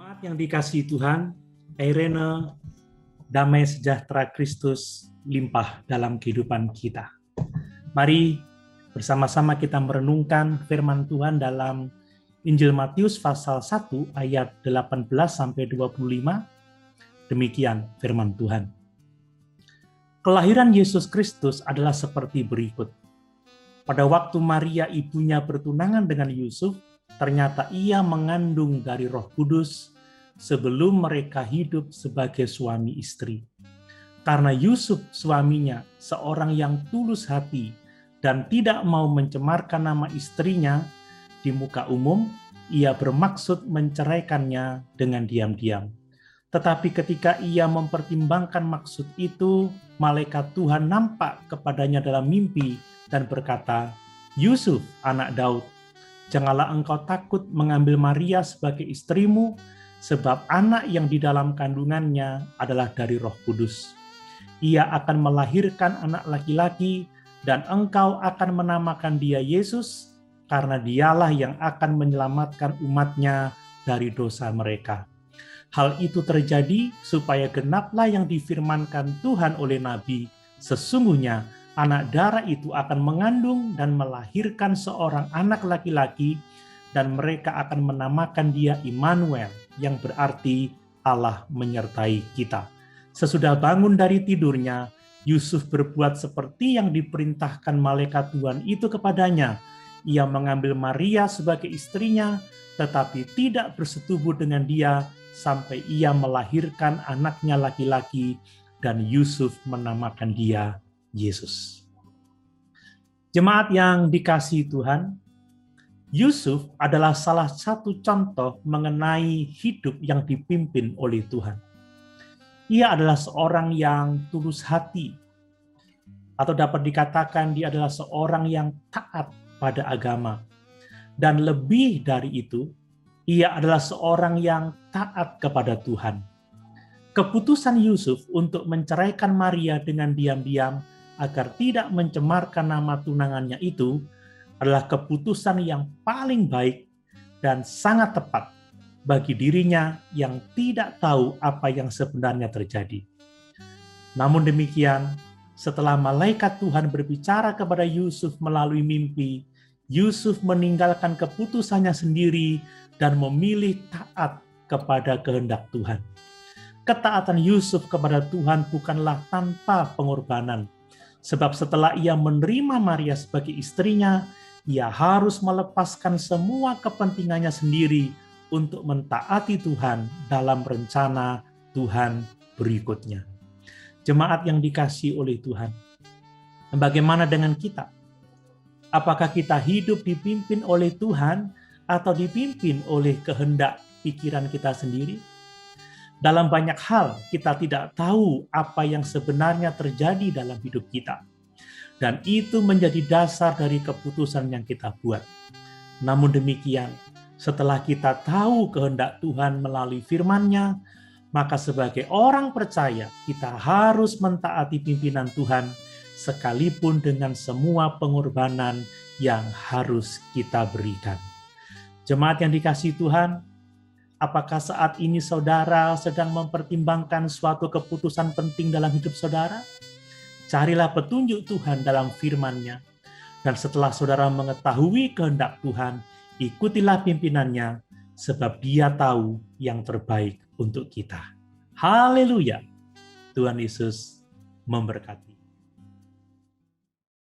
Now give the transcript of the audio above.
Jemaat yang dikasihi Tuhan, Eirene, damai sejahtera Kristus limpah dalam kehidupan kita. Mari bersama-sama kita merenungkan firman Tuhan dalam Injil Matius pasal 1 ayat 18-25. Demikian firman Tuhan. Kelahiran Yesus Kristus adalah seperti berikut. Pada waktu Maria ibunya bertunangan dengan Yusuf, ternyata ia mengandung dari Roh Kudus sebelum mereka hidup sebagai suami istri. Karena Yusuf suaminya seorang yang tulus hati dan tidak mau mencemarkan nama istrinya di muka umum, ia bermaksud menceraikannya dengan diam-diam. Tetapi ketika ia mempertimbangkan maksud itu, malaikat Tuhan nampak kepadanya dalam mimpi dan berkata, "Yusuf, anak Daud, janganlah engkau takut mengambil Maria sebagai istrimu, sebab anak yang di dalam kandungannya adalah dari Roh Kudus. Ia akan melahirkan anak laki-laki, dan engkau akan menamakan dia Yesus, karena dialah yang akan menyelamatkan umatnya dari dosa mereka." Hal itu terjadi supaya genaplah yang difirmankan Tuhan oleh Nabi, "Sesungguhnya anak darah itu akan mengandung dan melahirkan seorang anak laki-laki, dan mereka akan menamakan dia Immanuel, yang berarti Allah menyertai kita." Sesudah bangun dari tidurnya, Yusuf berbuat seperti yang diperintahkan malaikat Tuhan itu kepadanya. Ia mengambil Maria sebagai istrinya, tetapi tidak bersetubuh dengan dia sampai ia melahirkan anaknya laki-laki, dan Yusuf menamakan dia Yesus. Jemaat yang dikasihi Tuhan, Yusuf adalah salah satu contoh mengenai hidup yang dipimpin oleh Tuhan. Ia adalah seorang yang tulus hati, atau dapat dikatakan dia adalah seorang yang taat pada agama. Dan lebih dari itu, ia adalah seorang yang taat kepada Tuhan. Keputusan Yusuf untuk menceraikan Maria dengan diam-diam agar tidak mencemarkan nama tunangannya itu adalah keputusan yang paling baik dan sangat tepat bagi dirinya yang tidak tahu apa yang sebenarnya terjadi. Namun demikian, setelah malaikat Tuhan berbicara kepada Yusuf melalui mimpi, Yusuf meninggalkan keputusannya sendiri dan memilih taat kepada kehendak Tuhan. Ketaatan Yusuf kepada Tuhan bukanlah tanpa pengorbanan, sebab setelah ia menerima Maria sebagai istrinya, ia harus melepaskan semua kepentingannya sendiri untuk mentaati Tuhan dalam rencana Tuhan berikutnya. Jemaat yang dikasihi oleh Tuhan, bagaimana dengan kita? Apakah kita hidup dipimpin oleh Tuhan atau dipimpin oleh kehendak pikiran kita sendiri? Dalam banyak hal kita tidak tahu apa yang sebenarnya terjadi dalam hidup kita. Dan itu menjadi dasar dari keputusan yang kita buat. Namun demikian, setelah kita tahu kehendak Tuhan melalui firman-Nya, maka sebagai orang percaya kita harus mentaati pimpinan Tuhan sekalipun dengan semua pengorbanan yang harus kita berikan. Jemaat yang dikasihi Tuhan, apakah saat ini saudara sedang mempertimbangkan suatu keputusan penting dalam hidup saudara? Carilah petunjuk Tuhan dalam firman-Nya. Dan setelah saudara mengetahui kehendak Tuhan, ikutilah pimpinannya, sebab Dia tahu yang terbaik untuk kita. Haleluya! Tuhan Yesus memberkati.